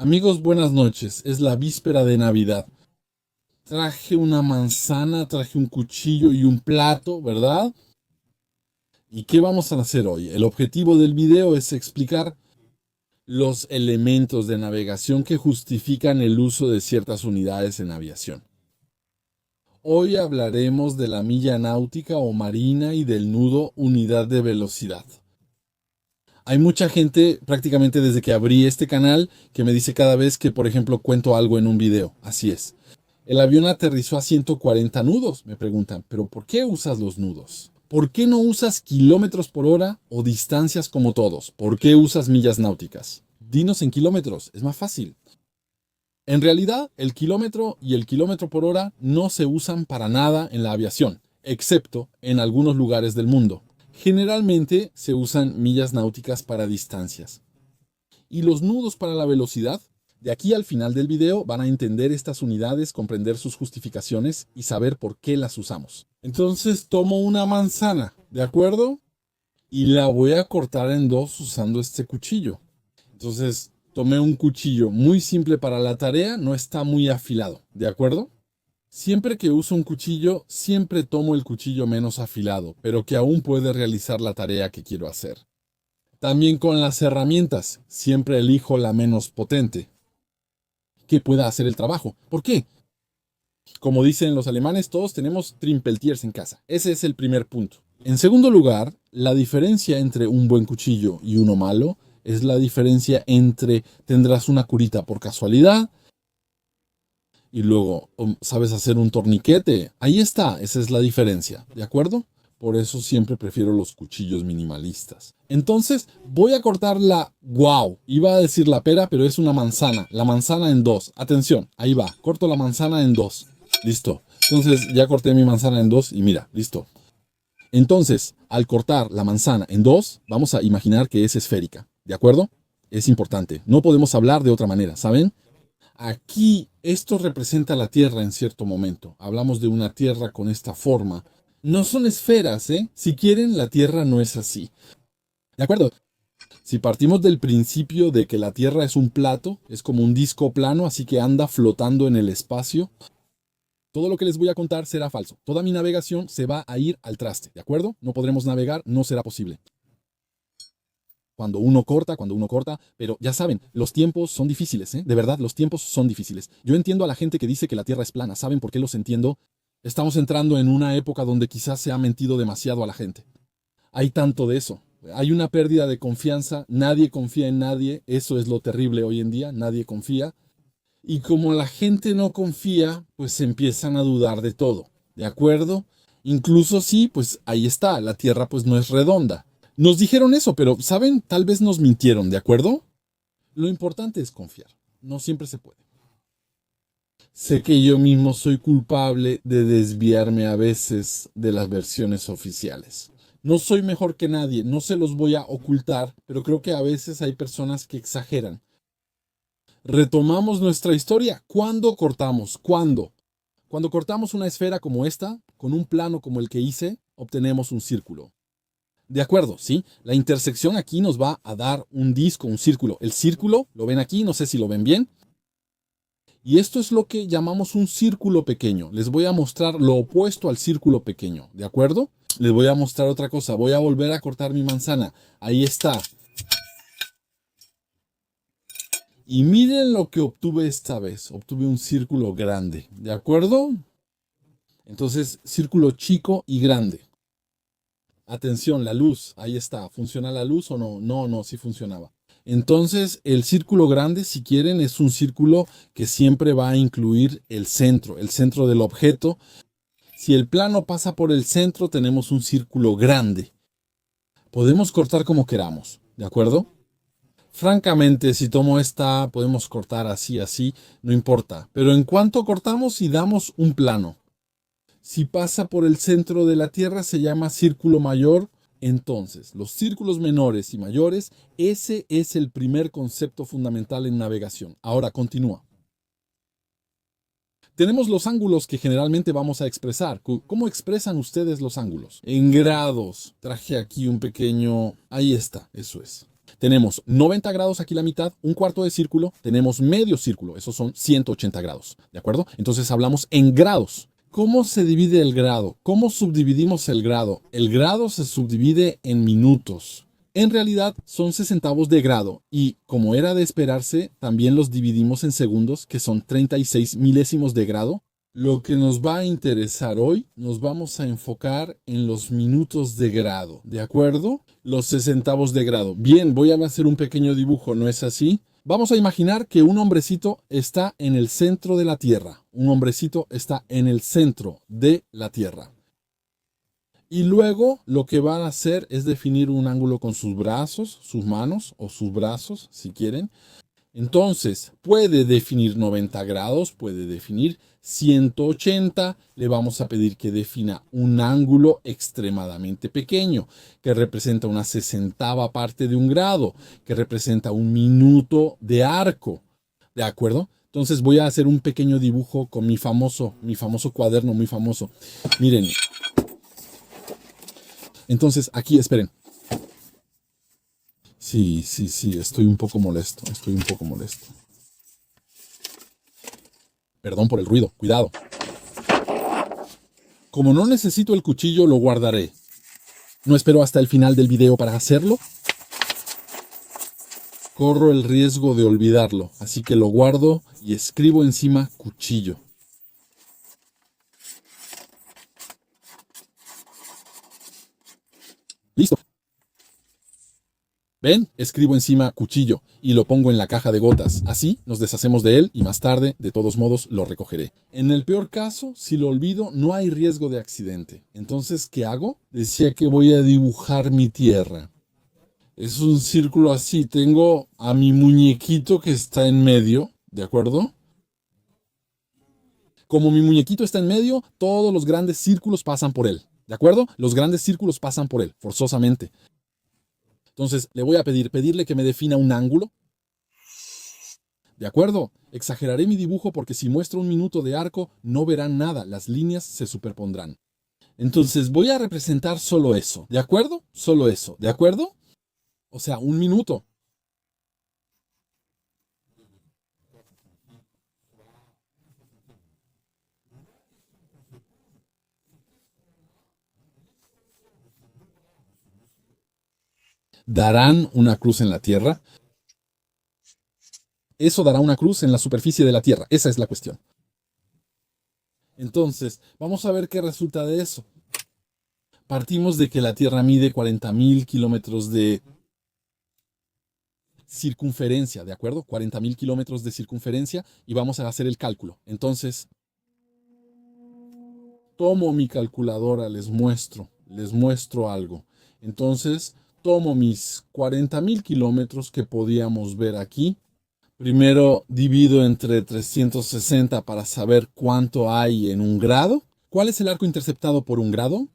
Amigos, buenas noches. Es la víspera de Navidad. Traje una manzana, traje un cuchillo y un plato, ¿verdad? ¿Y qué vamos a hacer hoy? El objetivo del video es explicar los elementos de navegación que justifican el uso de ciertas unidades en aviación. Hoy hablaremos de la milla náutica o marina y del nudo unidad de velocidad. Hay mucha gente, prácticamente desde que abrí este canal, que me dice cada vez que, por ejemplo, cuento algo en un video. Así es. El avión aterrizó a 140 nudos, me preguntan, pero ¿por qué usas los nudos? ¿Por qué no usas kilómetros por hora o distancias como todos? ¿Por qué usas millas náuticas? Dinos en kilómetros, es más fácil. En realidad, el kilómetro y el kilómetro por hora no se usan para nada en la aviación, excepto en algunos lugares del mundo. Generalmente se usan millas náuticas para distancias. Y los nudos para la velocidad. De aquí al final del video van a entender estas unidades, comprender sus justificaciones y saber por qué las usamos. Entonces tomo una manzana, ¿de acuerdo? Y la voy a cortar en dos usando este cuchillo. Entonces tomé un cuchillo muy simple para la tarea, no está muy afilado, ¿de acuerdo? Siempre que uso un cuchillo, siempre tomo el cuchillo menos afilado, pero que aún puede realizar la tarea que quiero hacer. También con las herramientas, siempre elijo la menos potente, que pueda hacer el trabajo. ¿Por qué? Como dicen los alemanes, todos tenemos Trimpeltiers en casa. Ese es el primer punto. En segundo lugar, la diferencia entre un buen cuchillo y uno malo es la diferencia entre tendrás una curita por casualidad y luego sabes hacer un torniquete. Ahí está, esa es la diferencia, ¿de acuerdo? Por eso siempre prefiero los cuchillos minimalistas. Entonces voy a cortar wow, iba a decir la pera, pero es una manzana. La manzana en dos. Atención, ahí va. Corto la manzana en dos. Listo. Entonces ya corté mi manzana en dos y mira, listo. Entonces, al cortar la manzana en dos, vamos a imaginar que es esférica. ¿De acuerdo? Es importante. No podemos hablar de otra manera, ¿saben? Aquí esto representa la Tierra en cierto momento. Hablamos de una Tierra con esta forma. No son esferas, ¿eh? Si quieren, la Tierra no es así. ¿De acuerdo? Si partimos del principio de que la Tierra es un plato, es como un disco plano, así que anda flotando en el espacio, todo lo que les voy a contar será falso. Toda mi navegación se va a ir al traste, ¿de acuerdo? No podremos navegar, no será posible. Cuando uno corta, pero ya saben, los tiempos son difíciles, ¿eh? De verdad, los tiempos son difíciles. Yo entiendo a la gente que dice que la Tierra es plana, ¿saben por qué los entiendo? Estamos entrando en una época donde quizás se ha mentido demasiado a la gente. Hay tanto de eso. Hay una pérdida de confianza, nadie confía en nadie, eso es lo terrible hoy en día, nadie confía. Y como la gente no confía, pues empiezan a dudar de todo, ¿de acuerdo? Incluso sí, pues ahí está, la Tierra pues no es redonda. Nos dijeron eso, pero, ¿saben? Tal vez nos mintieron, ¿de acuerdo? Lo importante es confiar. No siempre se puede. Sé que yo mismo soy culpable de desviarme a veces de las versiones oficiales. No soy mejor que nadie, no se los voy a ocultar, pero creo que a veces hay personas que exageran. Retomamos nuestra historia. ¿Cuándo cortamos? ¿Cuándo? Cuando cortamos una esfera como esta, con un plano como el que hice, obtenemos un círculo. De acuerdo, ¿sí? La intersección aquí nos va a dar un disco, un círculo. El círculo, lo ven aquí, no sé si lo ven bien. Y esto es lo que llamamos un círculo pequeño. Les voy a mostrar lo opuesto al círculo pequeño, ¿de acuerdo? Les voy a mostrar otra cosa. Voy a volver a cortar mi manzana. Ahí está. Y miren lo que obtuve esta vez. Obtuve un círculo grande, ¿de acuerdo? Entonces, círculo chico y grande. Atención, la luz, ahí está. ¿Funciona la luz o no? No, sí funcionaba. Entonces, el círculo grande, si quieren, es un círculo que siempre va a incluir el centro del objeto. Si el plano pasa por el centro, tenemos un círculo grande. Podemos cortar como queramos, ¿de acuerdo? Francamente, si tomo esta, podemos cortar así, no importa. Pero en cuanto cortamos y damos un plano, si pasa por el centro de la Tierra se llama círculo mayor. Entonces, los círculos menores y mayores, ese es el primer concepto fundamental en navegación. Ahora continúa. Tenemos los ángulos que generalmente vamos a expresar. ¿Cómo expresan ustedes los ángulos? En grados. Traje aquí un pequeño... Ahí está, eso es. Tenemos 90 grados aquí la mitad, un cuarto de círculo, tenemos medio círculo, esos son 180 grados, ¿de acuerdo? Entonces hablamos en grados. ¿Cómo se divide el grado? ¿Cómo subdividimos el grado? El grado se subdivide en minutos. En realidad son sesentavos de grado y, como era de esperarse, también los dividimos en segundos, que son 36 milésimos de grado. Lo que nos va a interesar hoy, nos vamos a enfocar en los minutos de grado, ¿de acuerdo? Los sesentavos de grado. Bien, voy a hacer un pequeño dibujo, ¿no es así? Vamos a imaginar que un hombrecito está en el centro de la Tierra. Un hombrecito está en el centro de la Tierra. Y luego lo que van a hacer es definir un ángulo con sus brazos, sus manos o sus brazos, si quieren. Entonces, puede definir 90 grados, puede definir 180. Le vamos a pedir que defina un ángulo extremadamente pequeño, que representa una sesentava parte de un grado, que representa un minuto de arco. ¿De acuerdo? Entonces voy a hacer un pequeño dibujo con mi famoso cuaderno muy famoso. Miren. Entonces, aquí, esperen. Sí, estoy un poco molesto, Perdón por el ruido, cuidado. Como no necesito el cuchillo, lo guardaré. No espero hasta el final del video para hacerlo. Corro el riesgo de olvidarlo, así que lo guardo y escribo encima cuchillo. Listo. ¿Ven? Escribo encima cuchillo y lo pongo en la caja de gotas. Así nos deshacemos de él y más tarde, de todos modos, lo recogeré. En el peor caso, si lo olvido, no hay riesgo de accidente. Entonces, ¿qué hago? Decía que voy a dibujar mi tierra. Es un círculo así. Tengo a mi muñequito que está en medio, ¿de acuerdo? Como mi muñequito está en medio, todos los grandes círculos pasan por él, ¿de acuerdo? Los grandes círculos pasan por él, forzosamente. Entonces, le voy a pedirle que me defina un ángulo. ¿De acuerdo? Exageraré mi dibujo porque si muestro un minuto de arco, no verán nada, las líneas se superpondrán. Entonces, voy a representar solo eso, ¿de acuerdo? Solo eso, ¿de acuerdo? O sea, un minuto. ¿Darán una cruz en la tierra? Eso dará una cruz en la superficie de la tierra. Esa es la cuestión. Entonces, vamos a ver qué resulta de eso. Partimos de que la Tierra mide 40.000 kilómetros de circunferencia, ¿de acuerdo? 40.000 kilómetros de circunferencia y vamos a hacer el cálculo. Entonces, tomo mi calculadora, les muestro algo. Entonces, tomo mis 40.000 kilómetros que podíamos ver aquí. Primero divido entre 360 para saber cuánto hay en un grado. ¿Cuál es el arco interceptado por un grado?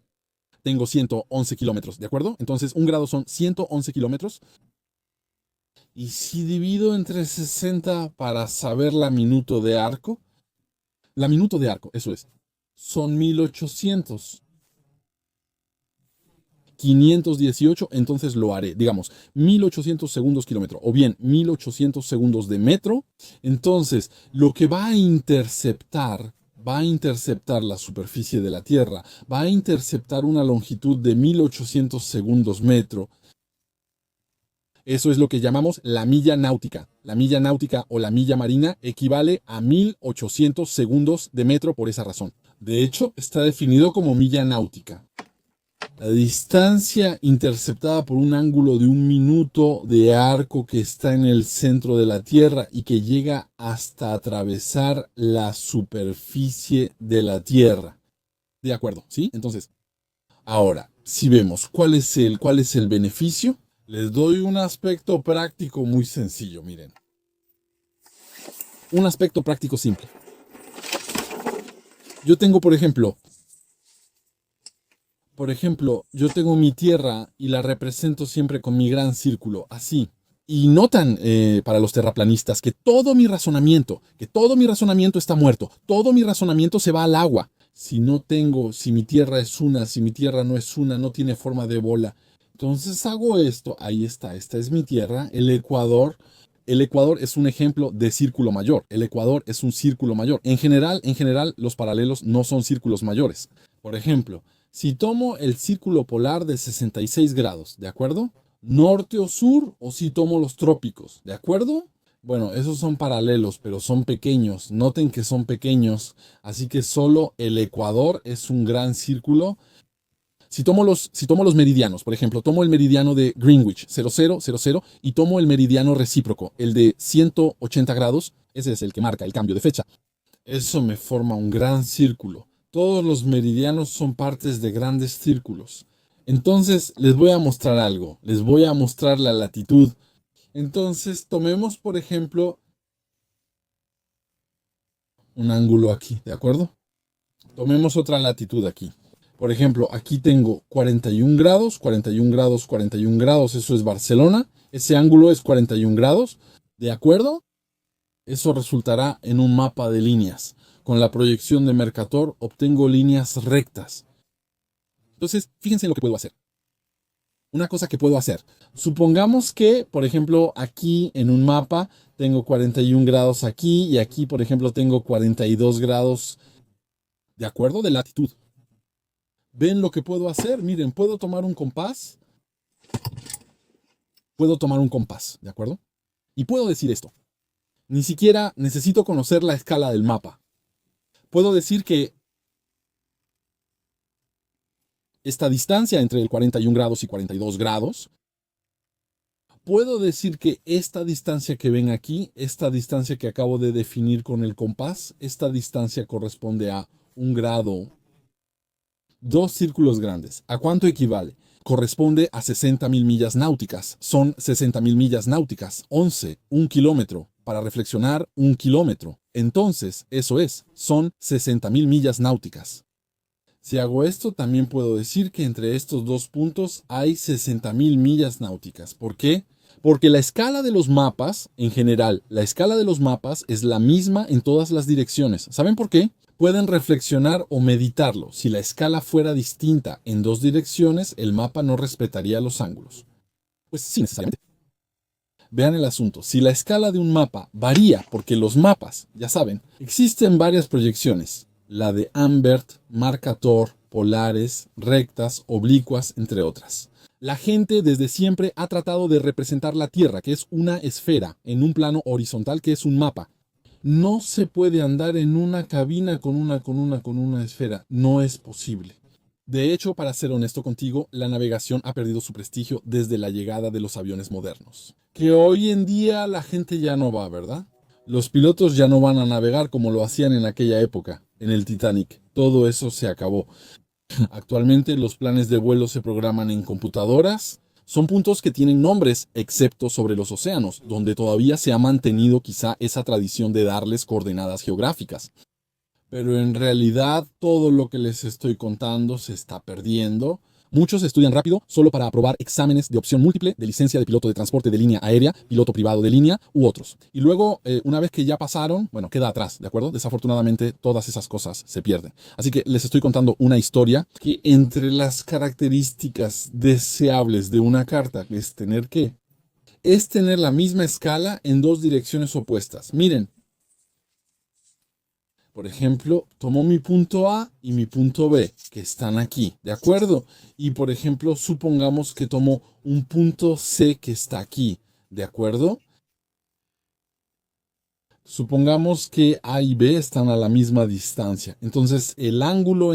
Tengo 111 kilómetros, ¿de acuerdo? Entonces, un grado son 111 kilómetros. Y si divido entre 60 para saber la minuto de arco, eso es, son 1800. 518, entonces lo haré, digamos, 1800 segundos kilómetro, o bien 1800 segundos de metro. Entonces, lo que va a interceptar la superficie de la Tierra, va a interceptar una longitud de 1800 segundos metro. Eso es lo que llamamos la milla náutica. La milla náutica o la milla marina equivale a 1800 segundos de metro por esa razón. De hecho, está definido como milla náutica. La distancia interceptada por un ángulo de un minuto de arco que está en el centro de la Tierra y que llega hasta atravesar la superficie de la Tierra. ¿De acuerdo? ¿Sí? Entonces, ahora, si vemos cuál es el beneficio, les doy un aspecto práctico muy sencillo, miren. Un aspecto práctico simple. Yo tengo, por ejemplo, yo tengo mi tierra y la represento siempre con mi gran círculo, así. Y notan, para los terraplanistas, que todo mi razonamiento está muerto. Todo mi razonamiento se va al agua. Si mi tierra es una, si mi tierra no es una, no tiene forma de bola. Entonces hago esto, ahí está, esta es mi tierra, el Ecuador es un ejemplo de círculo mayor. El Ecuador es un círculo mayor. En general, los paralelos no son círculos mayores. Por ejemplo, si tomo el círculo polar de 66 grados, ¿de acuerdo? Norte o sur, o si tomo los trópicos, ¿de acuerdo? Bueno, esos son paralelos, pero son pequeños. Noten que son pequeños, así que solo el Ecuador es un gran círculo. Si tomo los meridianos, por ejemplo, tomo el meridiano de Greenwich, 0000, y tomo el meridiano recíproco, el de 180 grados, ese es el que marca el cambio de fecha. Eso me forma un gran círculo. Todos los meridianos son partes de grandes círculos. Entonces, les voy a mostrar algo. Les voy a mostrar la latitud. Entonces, tomemos, por ejemplo, un ángulo aquí, ¿de acuerdo? Tomemos otra latitud aquí. Por ejemplo, aquí tengo 41 grados, 41 grados, 41 grados, eso es Barcelona. Ese ángulo es 41 grados, ¿de acuerdo? Eso resultará en un mapa de líneas. Con la proyección de Mercator obtengo líneas rectas. Entonces, fíjense en lo que puedo hacer. Una cosa que puedo hacer. Supongamos que, por ejemplo, aquí en un mapa tengo 41 grados aquí y aquí, por ejemplo, tengo 42 grados, ¿de acuerdo? De latitud. ¿Ven lo que puedo hacer? Miren, puedo tomar un compás. ¿De acuerdo? Y puedo decir esto. Ni siquiera necesito conocer la escala del mapa. Puedo decir que esta distancia entre el 41 grados y 42 grados, puedo decir que esta distancia que ven aquí, esta distancia que acabo de definir con el compás, esta distancia corresponde a 1 grado. Dos círculos grandes. ¿A cuánto equivale? Corresponde a 60.000 millas náuticas. Son 60.000 millas náuticas. 11, 1 kilómetro. Para reflexionar, 1 kilómetro. Entonces, eso es, son 60.000 millas náuticas. Si hago esto, también puedo decir que entre estos dos puntos hay 60.000 millas náuticas. ¿Por qué? Porque la escala de los mapas, en general, la escala de los mapas es la misma en todas las direcciones. ¿Saben por qué? Pueden reflexionar o meditarlo. Si la escala fuera distinta en dos direcciones, el mapa no respetaría los ángulos. Pues sí, necesariamente. Vean el asunto. Si la escala de un mapa varía, porque los mapas, ya saben, existen varias proyecciones. La de Ambert, Mercator, polares, rectas, oblicuas, entre otras. La gente desde siempre ha tratado de representar la Tierra, que es una esfera, en un plano horizontal, que es un mapa. No se puede andar en una cabina con una esfera. No es posible. De hecho, para ser honesto contigo, la navegación ha perdido su prestigio desde la llegada de los aviones modernos. Que hoy en día la gente ya no va, ¿verdad? Los pilotos ya no van a navegar como lo hacían en aquella época, en el Titanic. Todo eso se acabó. Actualmente los planes de vuelo se programan en computadoras. Son puntos que tienen nombres, excepto sobre los océanos, donde todavía se ha mantenido quizá esa tradición de darles coordenadas geográficas. Pero en realidad todo lo que les estoy contando se está perdiendo. Muchos estudian rápido solo para aprobar exámenes de opción múltiple, de licencia de piloto de transporte de línea aérea, piloto privado de línea u otros. Y luego, una vez que ya pasaron, bueno, queda atrás, ¿de acuerdo? Desafortunadamente, todas esas cosas se pierden. Así que les estoy contando una historia que entre las características deseables de una carta es tener la misma escala en dos direcciones opuestas. Miren. Por ejemplo, tomo mi punto A y mi punto B, que están aquí, ¿de acuerdo? Y por ejemplo, supongamos que tomo un punto C que está aquí, ¿de acuerdo? Supongamos que A y B están a la misma distancia. Entonces, el ángulo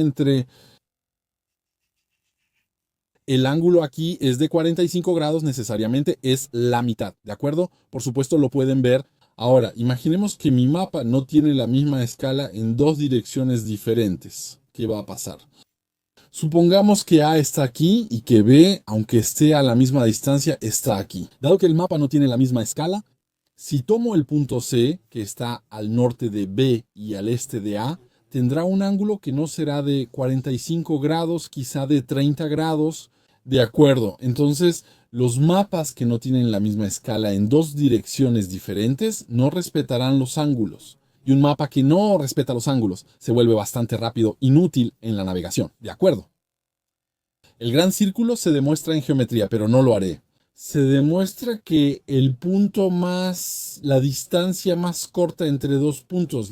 aquí es de 45 grados necesariamente, es la mitad, ¿de acuerdo? Por supuesto, lo pueden ver. Ahora, imaginemos que mi mapa no tiene la misma escala en dos direcciones diferentes. ¿Qué va a pasar? Supongamos que A está aquí y que B, aunque esté a la misma distancia, está aquí. Dado que el mapa no tiene la misma escala, si tomo el punto C, que está al norte de B y al este de A, tendrá un ángulo que no será de 45 grados, quizá de 30 grados. De acuerdo, entonces los mapas que no tienen la misma escala en dos direcciones diferentes no respetarán los ángulos. Y un mapa que no respeta los ángulos se vuelve bastante rápido, inútil en la navegación. ¿De acuerdo? El gran círculo se demuestra en geometría, pero no lo haré. Se demuestra que la distancia más corta entre dos puntos,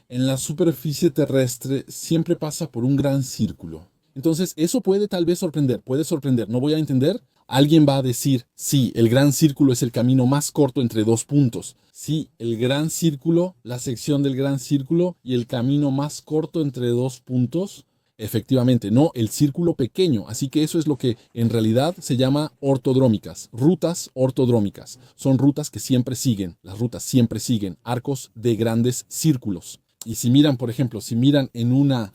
en la superficie terrestre siempre pasa por un gran círculo. Entonces, eso puede tal vez puede sorprender, no voy a entender. Alguien va a decir, sí, el gran círculo es el camino más corto entre dos puntos. Sí, el gran círculo, la sección del gran círculo y el camino más corto entre dos puntos. Efectivamente, no el círculo pequeño. Así que eso es lo que en realidad se llama ortodrómicas, rutas ortodrómicas. Son rutas que siempre siguen, las rutas siempre siguen arcos de grandes círculos. Y si miran, por ejemplo, si miran en una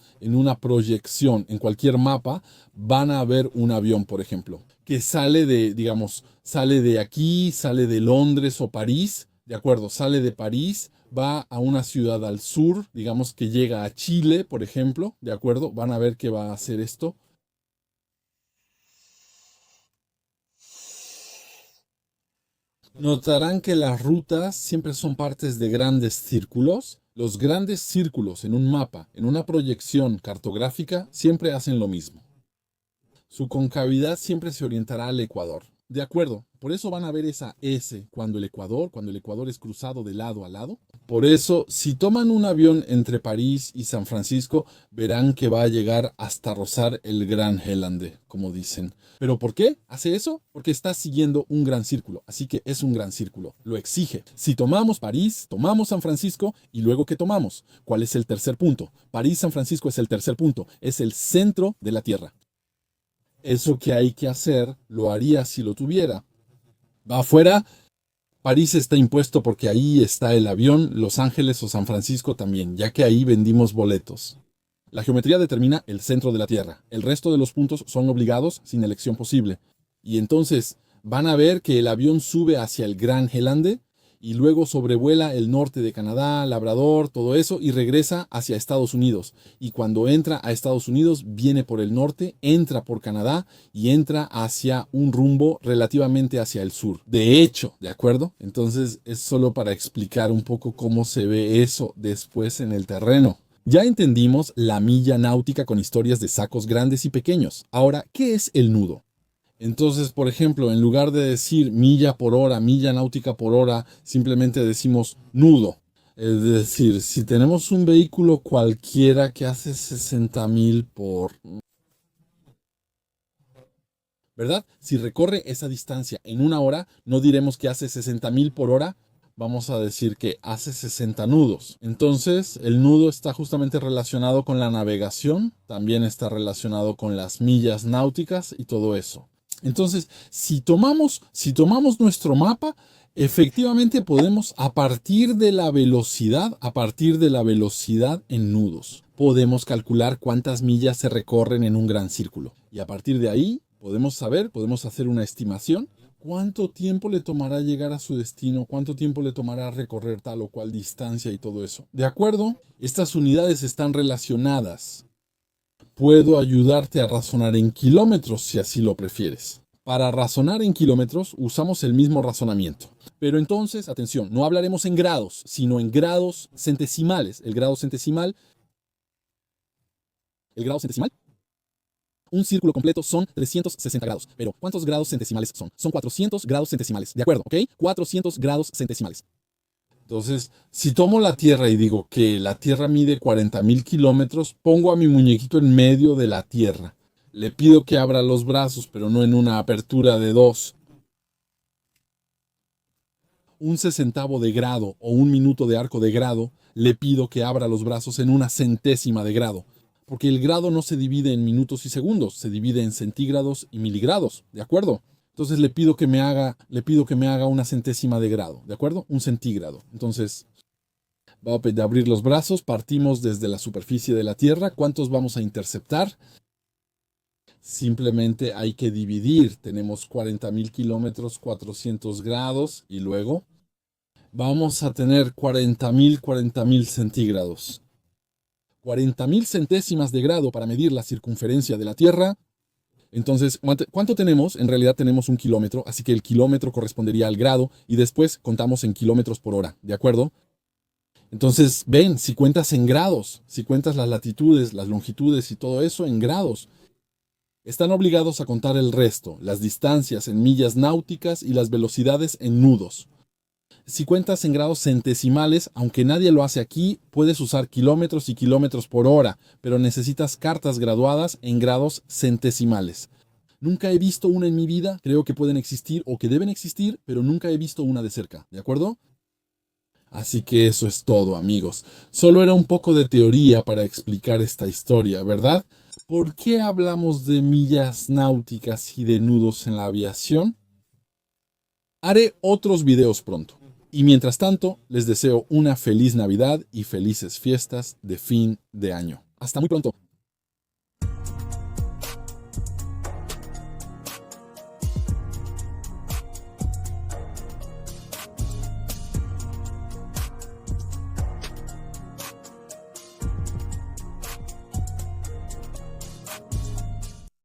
proyección, en cualquier mapa, van a ver un avión, por ejemplo, que sale de aquí, sale de Londres o París, ¿de acuerdo? Sale de París, va a una ciudad al sur, digamos que llega a Chile, por ejemplo, ¿de acuerdo? Van a ver que va a hacer esto. Notarán que las rutas siempre son partes de grandes círculos. Los grandes círculos en un mapa, en una proyección cartográfica, siempre hacen lo mismo. Su concavidad siempre se orientará al ecuador. De acuerdo, por eso van a ver esa S cuando el Ecuador es cruzado de lado a lado. Por eso, si toman un avión entre París y San Francisco, verán que va a llegar hasta rozar el Gran Hélande, como dicen. ¿Pero por qué hace eso? Porque está siguiendo un gran círculo, así que es un gran círculo, lo exige. Si tomamos París, tomamos San Francisco, y luego ¿qué tomamos? ¿Cuál es el tercer punto? París-San Francisco es el tercer punto, es el centro de la Tierra. Eso que hay que hacer, lo haría si lo tuviera. Va afuera, París está impuesto porque ahí está el avión, Los Ángeles o San Francisco también, ya que ahí vendimos boletos. La geometría determina el centro de la Tierra. El resto de los puntos son obligados sin elección posible. Y entonces van a ver que el avión sube hacia el Gran Hélande y luego sobrevuela el norte de Canadá, Labrador, todo eso, y regresa hacia Estados Unidos. Y cuando entra a Estados Unidos, viene por el norte, entra por Canadá y entra hacia un rumbo relativamente hacia el sur. De hecho, ¿de acuerdo? Entonces es solo para explicar un poco cómo se ve eso después en el terreno. Ya entendimos la milla náutica con historias de sacos grandes y pequeños. Ahora, ¿qué es el nudo? Entonces, por ejemplo, en lugar de decir milla por hora, milla náutica por hora, simplemente decimos nudo. Es decir, si tenemos un vehículo cualquiera que hace 60.000 por... ¿Verdad? Si recorre esa distancia en una hora, no diremos que hace 60.000 por hora, vamos a decir que hace 60 nudos. Entonces, el nudo está justamente relacionado con la navegación, también está relacionado con las millas náuticas y todo eso. Entonces, si tomamos nuestro mapa, efectivamente podemos, a partir de la velocidad en nudos, podemos calcular cuántas millas se recorren en un gran círculo. Y a partir de ahí, podemos hacer una estimación. ¿Cuánto tiempo le tomará llegar a su destino? ¿Cuánto tiempo le tomará recorrer tal o cual distancia y todo eso? ¿De acuerdo? Estas unidades están relacionadas. Puedo ayudarte a razonar en kilómetros si así lo prefieres. Para razonar en kilómetros usamos el mismo razonamiento. Pero entonces, atención, no hablaremos en grados, sino en grados centesimales. El grado centesimal, un círculo completo son 360 grados. Pero ¿cuántos grados centesimales son? Son 400 grados centesimales. ¿De acuerdo? ¿Ok? 400 grados centesimales. Entonces, si tomo la Tierra y digo que la Tierra mide 40.000 kilómetros, pongo a mi muñequito en medio de la Tierra. Le pido que abra los brazos, pero no en una apertura de 2. Un sesentavo de grado o un minuto de arco de grado, le pido que abra los brazos en una centésima de grado. Porque el grado no se divide en minutos y segundos, se divide en centígrados y miligrados, ¿de acuerdo? Entonces le pido que me haga una centésima de grado, ¿de acuerdo? Un centígrado. Entonces, voy a abrir los brazos, partimos desde la superficie de la Tierra. ¿Cuántos vamos a interceptar? Simplemente hay que dividir. Tenemos 40.000 kilómetros, 400 grados, y luego vamos a tener 40.000 centígrados. 40.000 centésimas de grado para medir la circunferencia de la Tierra. Entonces, ¿cuánto tenemos? En realidad tenemos 1 kilómetro, así que el kilómetro correspondería al grado y después contamos en kilómetros por hora, ¿de acuerdo? Entonces, ven, si cuentas en grados, si cuentas las latitudes, las longitudes y todo eso en grados, están obligados a contar el resto, las distancias en millas náuticas y las velocidades en nudos. Si cuentas en grados centesimales, aunque nadie lo hace aquí, puedes usar kilómetros y kilómetros por hora, pero necesitas cartas graduadas en grados centesimales. Nunca he visto una en mi vida, creo que pueden existir o que deben existir, pero nunca he visto una de cerca, ¿de acuerdo? Así que eso es todo, amigos. Solo era un poco de teoría para explicar esta historia, ¿verdad? ¿Por qué hablamos de millas náuticas y de nudos en la aviación? Haré otros videos pronto. Y mientras tanto, les deseo una feliz Navidad y felices fiestas de fin de año. Hasta muy pronto.